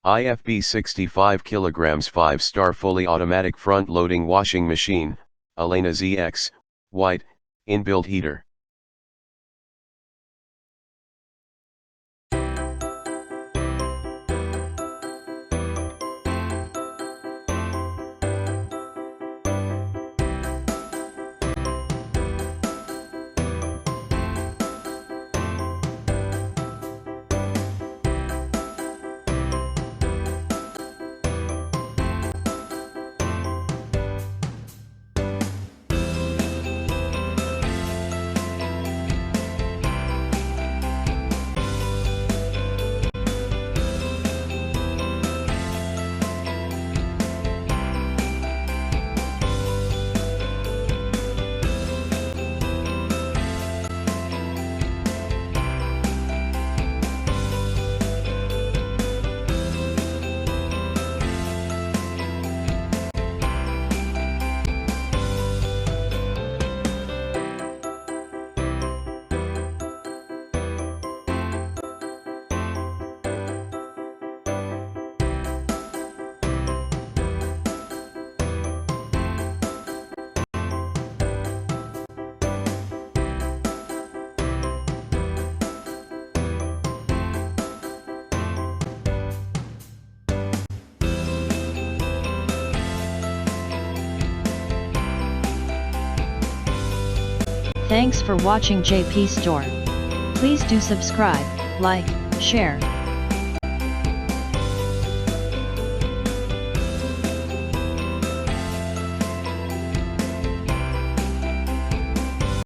IFB 65 kg 5-star fully automatic front-loading washing machine, Elena ZX, white, inbuilt heater. Thanks for watching JP Store. Please do subscribe, like, share,